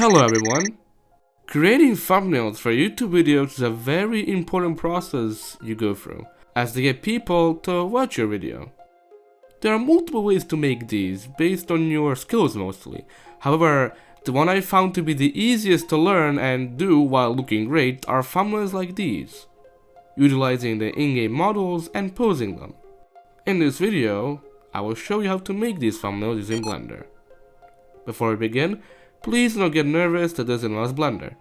Hello everyone! Creating thumbnails for YouTube videos is a very important process you go through, as they get people to watch your video. There are multiple ways to make these, based on your skills mostly. However, the one I found to be the easiest to learn and do while looking great are thumbnails like these, utilizing the in-game models and posing them. In this video, I will show you how to make these thumbnails using Blender. Before we begin, please do not get nervous that this involves Blender.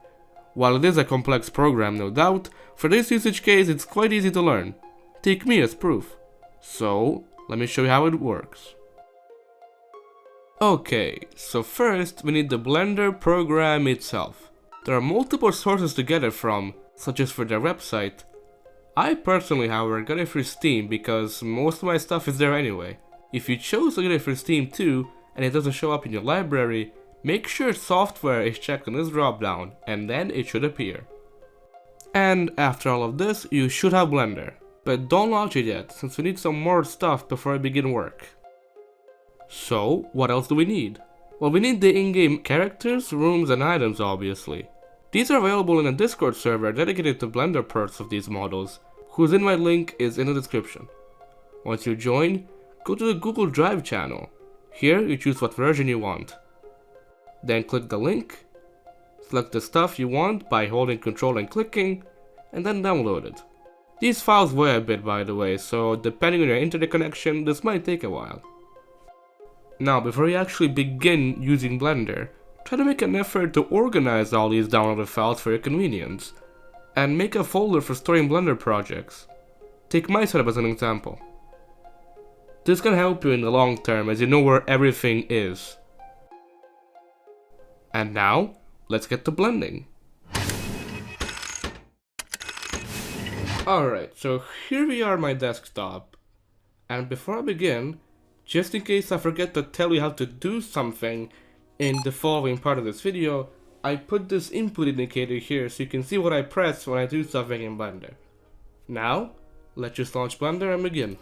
While it is a complex program, no doubt, for this usage case it's quite easy to learn. Take me as proof. So, let me show you how it works. Okay, so first we need the Blender program itself. There are multiple sources to get it from, such as for their website. I personally, however, got it through Steam because most of my stuff is there anyway. If you chose to get it through Steam too, and it doesn't show up in your library, make sure software is checked on this dropdown, and then it should appear. And after all of this, you should have Blender. But don't launch it yet, since we need some more stuff before I begin work. So, what else do we need? Well, we need the in-game characters, rooms, and items obviously. These are available in a Discord server dedicated to Blender parts of these models, whose invite link is in the description. Once you join, go to the Google Drive channel. Here, you choose what version you want. Then click the link, select the stuff you want by holding Ctrl and clicking, and then download it. These files weigh a bit, by the way, so depending on your internet connection, this might take a while. Now, before you actually begin using Blender, try to make an effort to organize all these downloaded files for your convenience, and make a folder for storing Blender projects. Take my setup as an example. This can help you in the long term as you know where everything is. And now, let's get to blending. Alright, so here we are on my desktop. And before I begin, just in case I forget to tell you how to do something in the following part of this video, I put this input indicator here so you can see what I press when I do something in Blender. Now, let's just launch Blender and begin.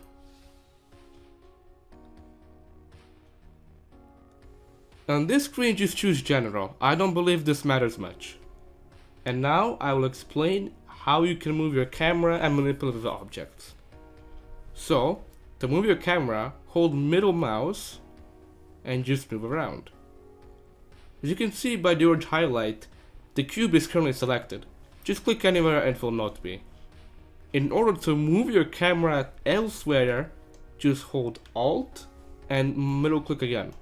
On this screen, just choose General. I don't believe this matters much. And now I will explain how you can move your camera and manipulate the objects. So, to move your camera, hold middle mouse and just move around. As you can see by the orange highlight, the cube is currently selected. Just click anywhere and it will not be. In order to move your camera elsewhere, just hold Alt and middle click again.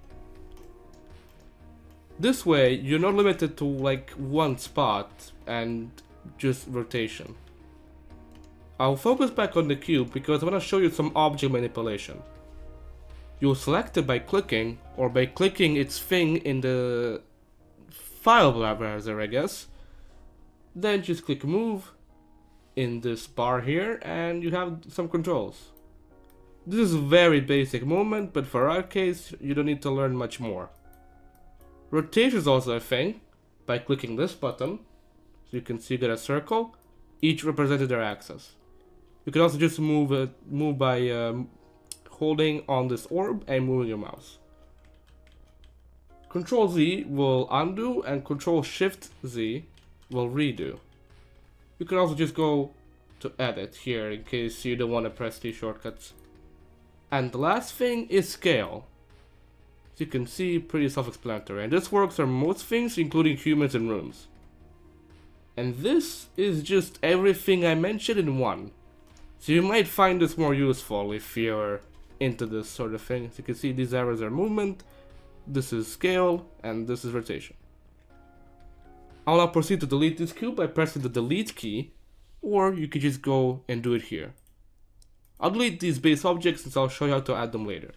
This way, you're not limited to like one spot and just rotation. I'll focus back on the cube because I want to show you some object manipulation. You'll select it by clicking, or by clicking its thing in the file browser, I guess. Then just click move in this bar here and you have some controls. This is a very basic movement, but for our case, you don't need to learn much more. Rotation is also a thing, by clicking this button, so you can see you get a circle, each represented their axis. You can also just move by holding on this orb and moving your mouse. Control Z will undo and Control Shift Z will redo. You can also just go to edit here in case you don't want to press these shortcuts. And the last thing is scale. As you can see, pretty self-explanatory, and this works for most things, including humans and rooms. And this is just everything I mentioned in one. So you might find this more useful if you're into this sort of thing. As you can see, these arrows are movement, this is scale, and this is rotation. I'll now proceed to delete this cube by pressing the delete key, or you could just go and do it here. I'll delete these base objects since I'll show you how to add them later.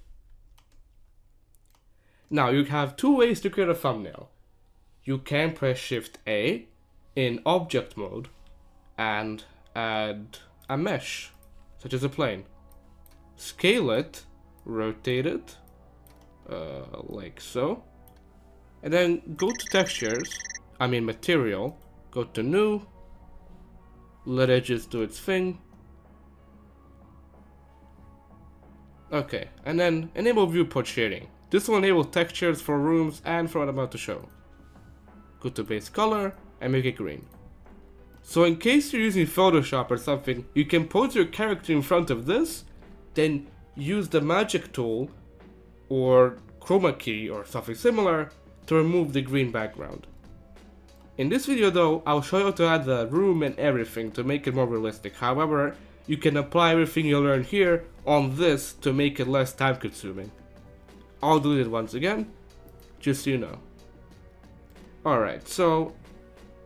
Now, you have two ways to create a thumbnail. You can press Shift A in object mode and add a mesh, such as a plane. Scale it, rotate it, like so. And then go to textures, material, go to new, let edges do its thing. Okay, and then enable viewport shading. This will enable textures for rooms and for what I'm about to show. go to base color and make it green. So in case you're using Photoshop or something, you can pose your character in front of this, then use the magic tool or chroma key or something similar to remove the green background. In this video though, I'll show you how to add the room and everything to make it more realistic. However, you can apply everything you learn here on this to make it less time consuming. I'll delete it once again, just so you know. Alright, so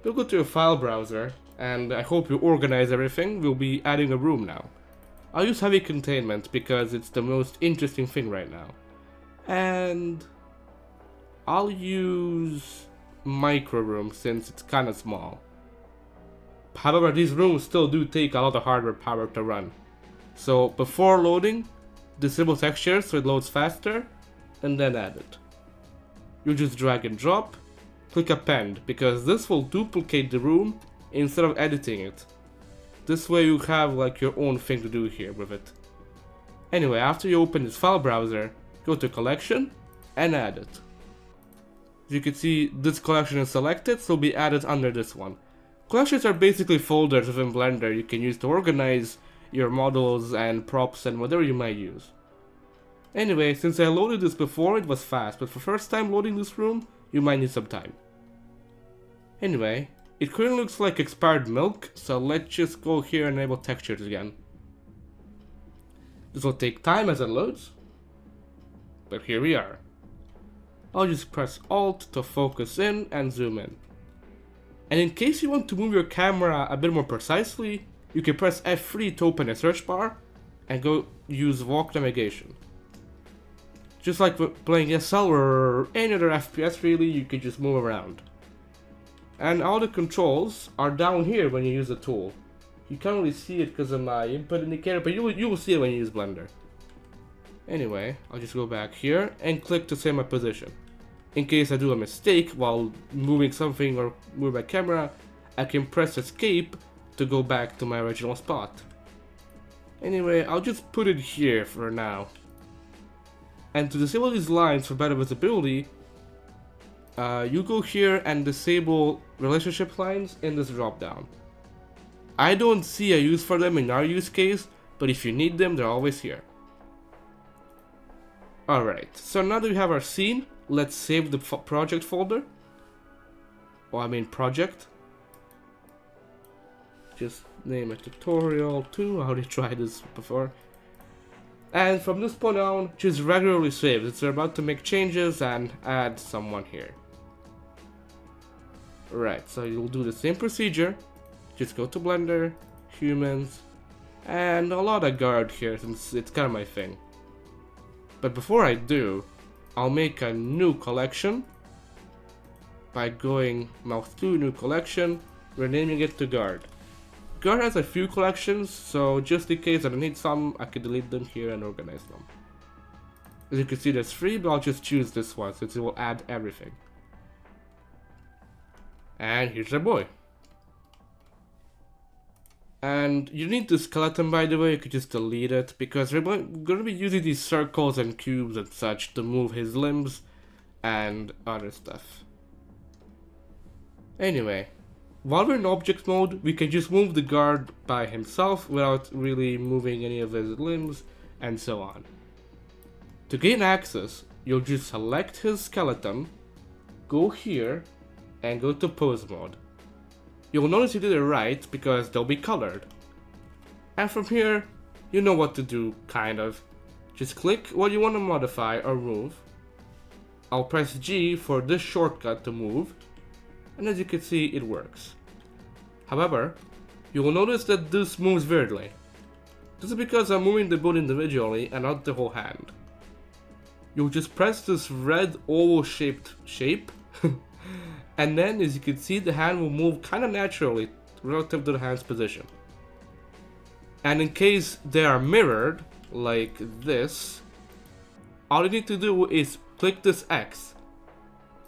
we'll go to your file browser, and I hope you organize everything. We'll be adding a room now. I'll use heavy containment because it's the most interesting thing right now. And I'll use micro room since it's kind of small. However, these rooms still do take a lot of hardware power to run. So before loading, disable texture so it loads faster, and then add it. You just drag and drop, click append because this will duplicate the room instead of editing it. This way you have like your own thing to do here with it. Anyway, after you open this file browser, go to collection and add it. As you can see, this collection is selected, so it'll be added under this one. Collections are basically folders within Blender you can use to organize your models and props and whatever you might use. Anyway, since I loaded this before, it was fast, but for first time loading this room, you might need some time. Anyway, it currently looks like expired milk, so let's just go here and enable textures again. This will take time as it loads, but here we are. I'll just press Alt to focus in and zoom in. And in case you want to move your camera a bit more precisely, you can press F3 to open a search bar and go use walk navigation. Just like playing SL or any other FPS really, you can just move around. And all the controls are down here when you use the tool. You can't really see it because of my input indicator, but you will see it when you use Blender. Anyway, I'll just go back here and click to save my position. In case I do a mistake while moving something or move my camera, I can press escape to go back to my original spot. Anyway, I'll just put it here for now. And to disable these lines for better visibility, you go here and disable relationship lines in this drop down. I don't see a use for them in our use case, but if you need them, they're always here. Alright, so now that we have our scene, let's save the project folder. Project. Just name it tutorial 2, I already tried this before. And from this point on, just regularly save. It's about to make changes and add someone here. Right, so you'll do the same procedure. Just go to Blender, Humans, and a lot of guard here since it's kind of my thing. But before I do, I'll make a new collection by going mouse to new collection, renaming it to guard. Guard has a few collections, so just in case I don't need some, I can delete them here and organize them. As you can see, there's 3, but I'll just choose this one since it will add everything. And here's our boy. And you need the skeleton, by the way. You could just delete it because we're going to be using these circles and cubes and such to move his limbs and other stuff. Anyway, while we're in object mode, we can just move the guard by himself without really moving any of his limbs and so on. To gain access, you'll just select his skeleton, go here, and go to pose mode. You'll notice you did it right because they'll be colored. And from here, you know what to do, kind of. Just click what you want to modify or move. I'll press G for this shortcut to move, and as you can see, it works. However, you will notice that this moves weirdly. This is because I'm moving the boot individually and not the whole hand. You'll just press this red oval shaped shape and then as you can see the hand will move kinda naturally relative to the hand's position. And in case they are mirrored, like this, all you need to do is click this X.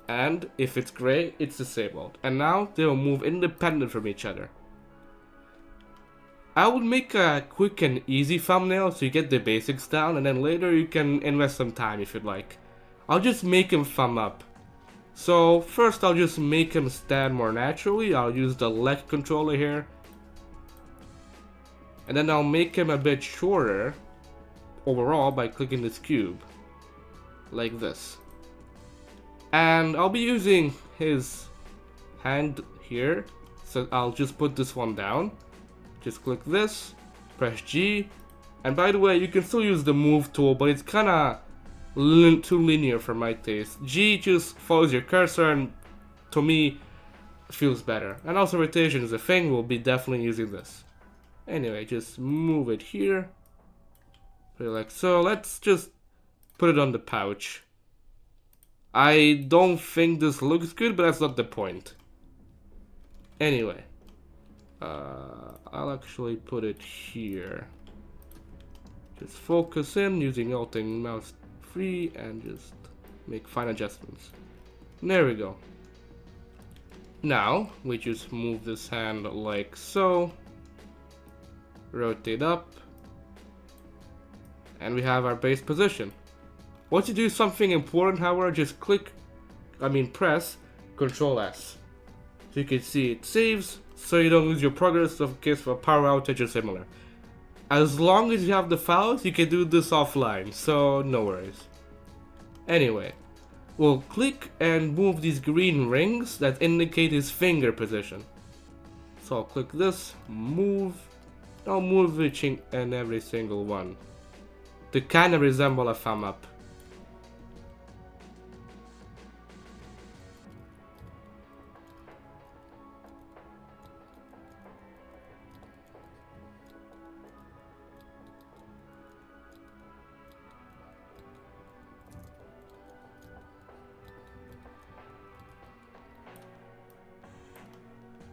And if it's gray, it's disabled. And now they will move independent from each other. I would make a quick and easy thumbnail so you get the basics down, and then later you can invest some time if you'd like. I'll just make him thumb up. So first I'll just make him stand more naturally. I'll use the leg controller here. And then I'll make him a bit shorter overall by clicking this cube. Like this. And I'll be using his hand here. So I'll just put this one down. Just click this, press G. And by the way, you can still use the move tool, but it's kinda too linear for my taste. G just follows your cursor and to me feels better. And also rotation is a thing, we'll be definitely using this. Anyway, just move it here. Put it like so. Let's just put it on the pouch. I don't think this looks good, but that's not the point. Anyway, I'll actually put it here. Just focus in using Alt and mouse free and just make fine adjustments. There we go. Now we just move this hand like so. Rotate up. And we have our base position. Once you do something important, however, just press Ctrl S. So you can see it saves, so you don't lose your progress in case of a power outage or similar. As long as you have the files, you can do this offline, so no worries. Anyway, we'll click and move these green rings that indicate his finger position. So I'll click this, move, I'll move each and every single one to kind of resemble a thumb up.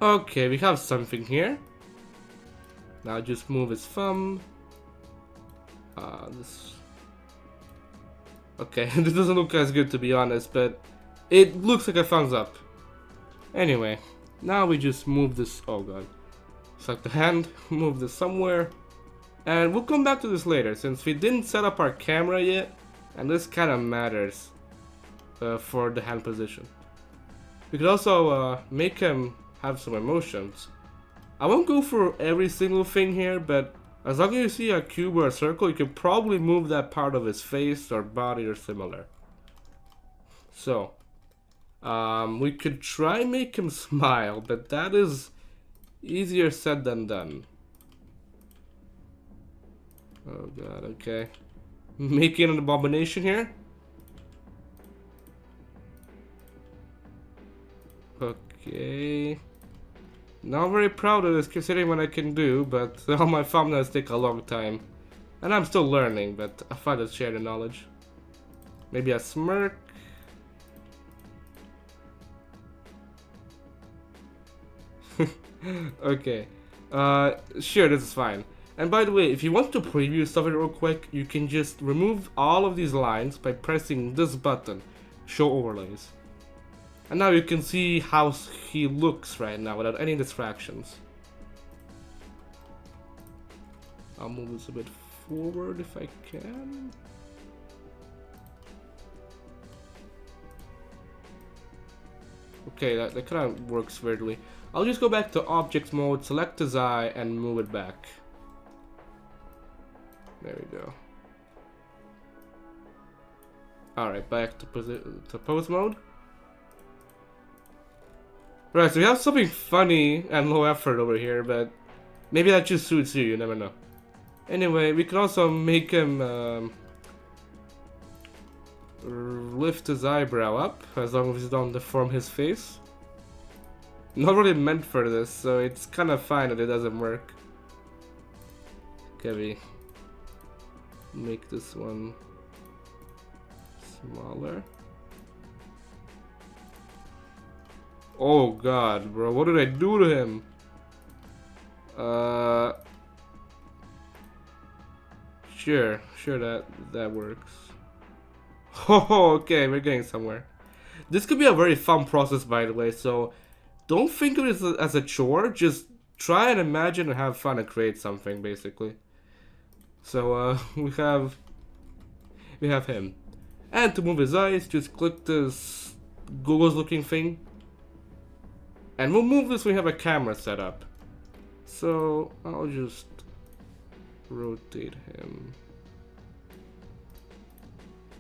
Okay, we have something here. Now just move his thumb. Okay, this doesn't look as good to be honest, but it looks like a thumbs up. Anyway, now we just move this. Oh god. Select the hand, move this somewhere. And we'll come back to this later since we didn't set up our camera yet. And this kind of matters for the hand position. We could also make him have some emotions. I won't go for every single thing here, but as long as you see a cube or a circle, you can probably move that part of his face or body or similar. So, we could try make him smile, but that is easier said than done. Oh god, okay. Making an abomination here. Okay. Not very proud of this considering what I can do, but all my thumbnails take a long time. And I'm still learning, but I thought I'd share the knowledge. Maybe a smirk. Okay. Sure, this is fine. And by the way, if you want to preview something real quick, you can just remove all of these lines by pressing this button, Show Overlays. And now you can see how he looks right now without any distractions. I'll move this a bit forward if I can. Okay, that kind of works weirdly. I'll just go back to object mode, select his eye, and move it back. There we go. Alright, back to pose mode. Right, so we have something funny and low effort over here, but maybe that just suits you never know. Anyway, we can also make him lift his eyebrow up, as long as you don't deform his face. Not really meant for this, so it's kind of fine that it doesn't work. Okay, we make this one smaller. Oh god, bro, what did I do to him? Sure that works. Oh, okay, we're getting somewhere. This could be a very fun process, by the way, so don't think of it as a chore, just try and imagine and have fun and create something, basically. So, we have him. And to move his eyes, just click this Google's looking thing. And we'll move this when we have a camera set up. So I'll just rotate him.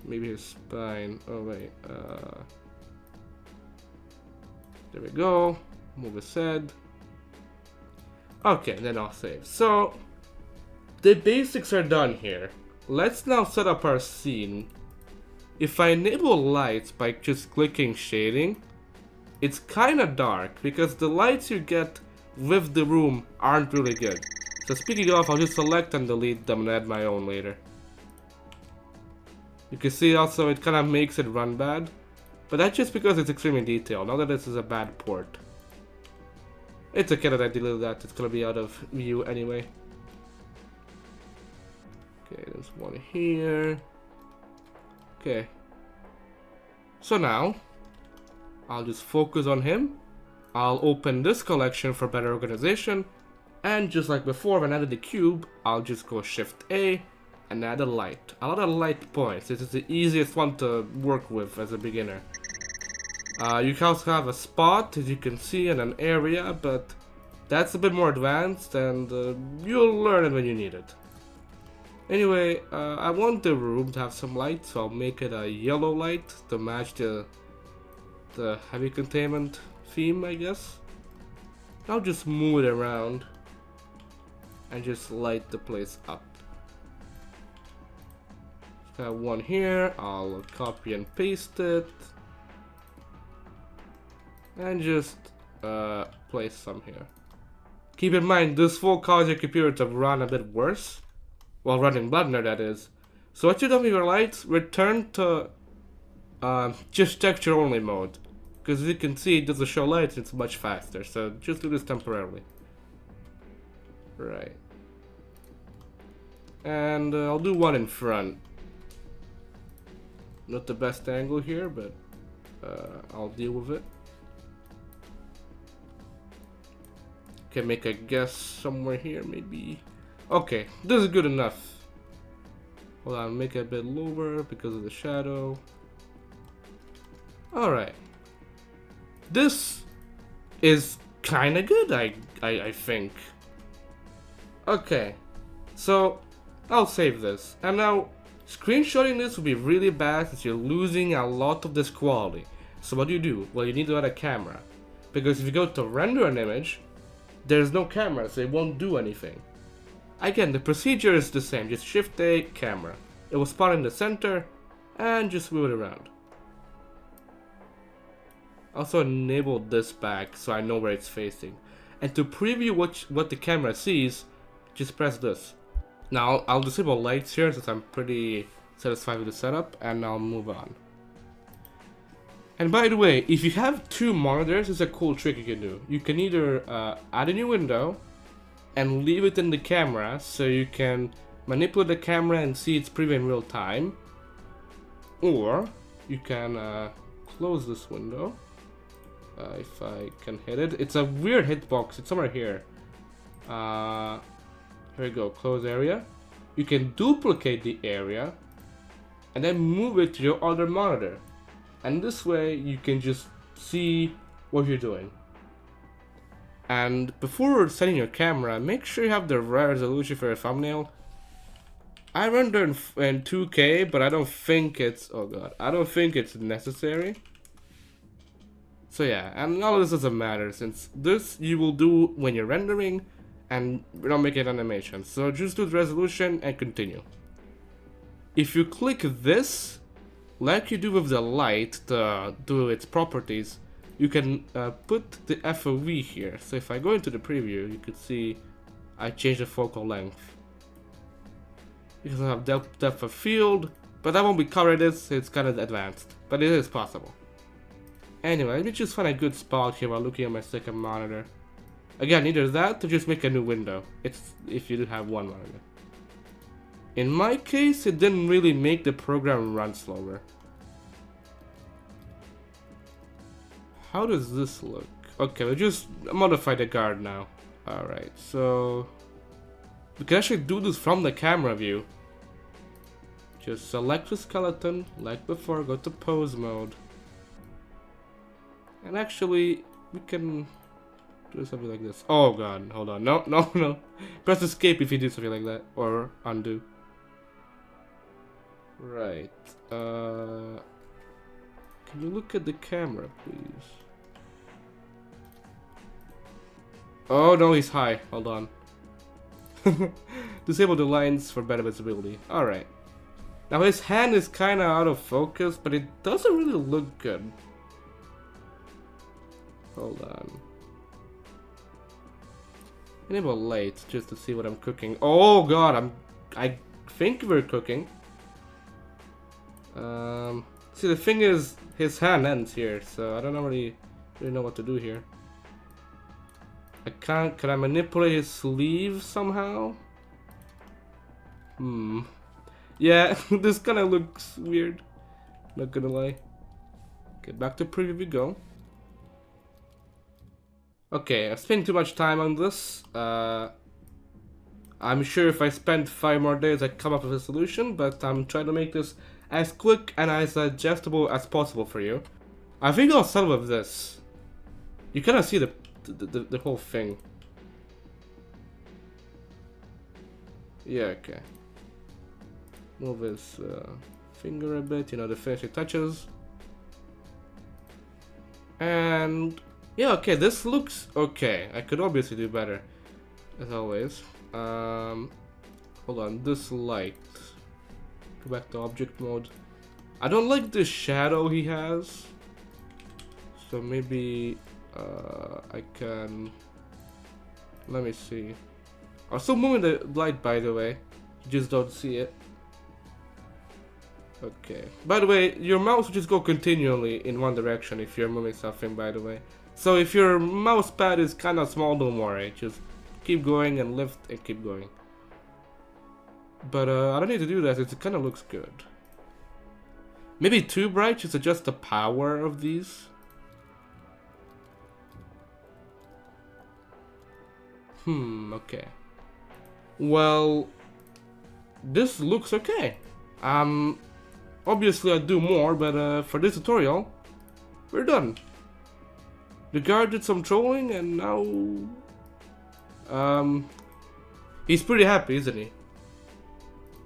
Maybe his spine. Oh wait. There we go. Move his head. Okay, then I'll save. So the basics are done here. Let's now set up our scene. If I enable lights by just clicking shading, it's kinda dark because the lights you get with the room aren't really good. So speaking of, I'll just select and delete them and add my own later. You can see also it kinda makes it run bad, but that's just because it's extremely detailed, not that this is a bad port. It's okay that I deleted that, it's gonna be out of view anyway. Okay, there's one here. Okay. So now, I'll just focus on him. I'll open this collection for better organization. And just like before, when I added the cube, I'll just go Shift A and add a light. I'll add a light point. This is the easiest one to work with as a beginner. You can also have a spot, as you can see, and an area, but that's a bit more advanced and you'll learn it when you need it. Anyway, I want the room to have some light, so I'll make it a yellow light to match the heavy containment theme, I guess. I'll just move it around and just light the place up. Got one here, I'll copy and paste it. And just place some here. Keep in mind, this will cause your computer to run a bit worse. While running Blender, that is. So what you do with your lights, return to just texture only mode. Because as you can see, it doesn't show lights, it's much faster. So just do this temporarily. Right. And I'll do one in front. Not the best angle here, but I'll deal with it. Can make a guess somewhere here, maybe. Okay, this is good enough. Hold on, make it a bit lower because of the shadow. Alright. This is kinda good, I think. Okay, so I'll save this. And now, screenshotting this will be really bad since you're losing a lot of this quality. So what do? Well, you need to add a camera. Because if you go to render an image, there's no camera, so it won't do anything. Again, the procedure is the same, just Shift A, camera. It will spawn in the center, and just move it around. Also enable this back, so I know where it's facing. And to preview what the camera sees, just press this. Now, I'll disable lights here, since I'm pretty satisfied with the setup, and I'll move on. And by the way, if you have two monitors, it's a cool trick you can do. You can either add a new window, and leave it in the camera so you can manipulate the camera and see its preview in real time, or you can close this window. If I can hit it, it's a weird hitbox, it's somewhere here. Here we go, close area. You can duplicate the area and then move it to your other monitor, and this way you can just see what you're doing. And before setting your camera, make sure you have the right resolution for your thumbnail. I render in 2K, but I don't think it's, oh god, I don't think it's necessary. So yeah, and all of this doesn't matter, since this you will do when you're rendering, and we're not making animation. So just do the resolution and continue. If you click this, like you do with the light to do its properties, you can put the FOV here. So if I go into the preview, you could see I changed the focal length. Because I have depth of field, but that won't be covered, it's kind of advanced, but it is possible. Anyway, let me just find a good spot here while looking at my second monitor. Again, either that or just make a new window. It's if you do have one monitor. In my case, it didn't really make the program run slower. How does this look? Okay, we'll just modify the guard now. Alright, so we can actually do this from the camera view. Just select the skeleton, like before, go to pose mode. And actually, we can do something like this. Oh god, hold on. No, no, no. Press escape if you do something like that. Or undo. Right. Can you look at the camera, please? Oh no, he's high. Hold on. Disable the lines for better visibility. Alright. Now his hand is kinda out of focus, but it doesn't really look good. Hold on. Enable light just to see what I'm cooking. Oh god, I think we're cooking. See, the thing is, his hand ends here, so I don't really know what to do here. Can I manipulate his sleeve somehow? Yeah, this kinda looks weird. Not gonna lie. Okay, back to preview we go. Okay, I spent too much time on this. I'm sure if I spend 5 more days I'd come up with a solution, but I'm trying to make this as quick and as adjustable as possible for you. I think I'll start with this. You kinda see the whole thing. Yeah, okay. Move his finger a bit, you know, the finishing touches. And yeah, okay, this looks okay. I could obviously do better, as always. Hold on, this light. Go back to object mode. I don't like the shadow he has. So maybe I can... Let me see. I'm still moving the light, by the way. You just don't see it. Okay. By the way, your mouse will just go continually in one direction if you're moving something, by the way. So if your mouse pad is kind of small, don't worry. Just keep going and lift and keep going. But I don't need to do that, it kind of looks good. Maybe too bright, just adjust the power of these. Okay. Well, this looks okay. Obviously I'd do more, but for this tutorial, we're done. The guard did some trolling and now... he's pretty happy, isn't he?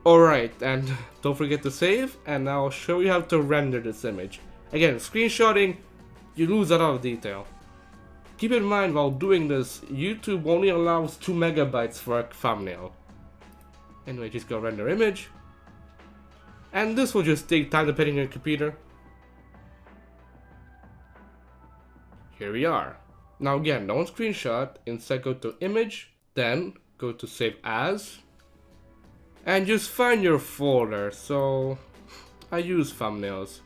Alright, and don't forget to save, and I'll show you how to render this image. Again, screenshotting, you lose a lot of detail. Keep in mind, while doing this, YouTube only allows 2 megabytes for a thumbnail. Anyway, just go render image. And this will just take time depending on your computer. Here we are. Now again, don't screenshot, instead go to image, then go to save as. And just find your folder, so I use thumbnails.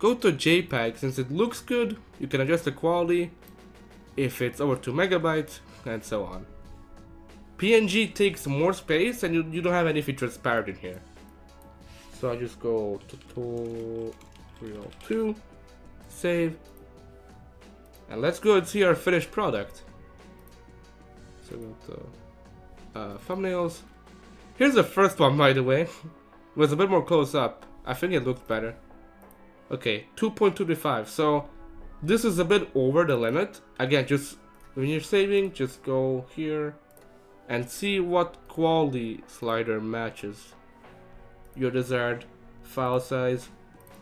Go to JPEG, since it looks good, you can adjust the quality, if it's over 2 megabytes, and so on. PNG takes more space and you don't have anything transparent in here. So I just go to tutorial 2, save, and let's go and see our finished product. So go to thumbnails. Here's the first one, by the way. It was a bit more close up. I think it looked better. Okay, 2.25. So this is a bit over the limit. Again, just when you're saving, just go here and see what quality slider matches your desired file size.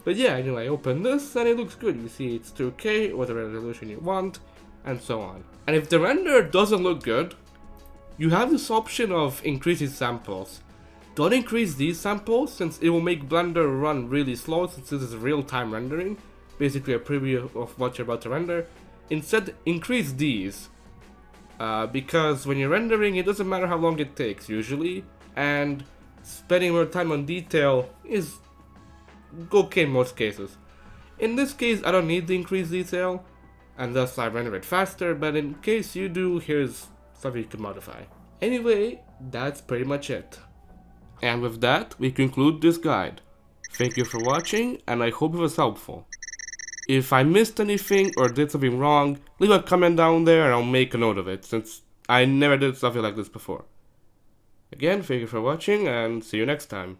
But yeah, anyway, open this and it looks good. You see it's 2K, whatever resolution you want, and so on. And if the render doesn't look good, you have this option of increasing samples. Don't increase these samples since it will make Blender run really slow since this is real-time rendering, basically a preview of what you're about to render. Instead, increase these, because when you're rendering it doesn't matter how long it takes usually, and spending more time on detail is okay in most cases. In this case I don't need the increased detail, and thus I render it faster, but in case you do, here's something you can modify. Anyway, that's pretty much it. And with that, we conclude this guide. Thank you for watching, and I hope it was helpful. If I missed anything or did something wrong, leave a comment down there and I'll make a note of it, since I never did something like this before. Again, thank you for watching, and see you next time.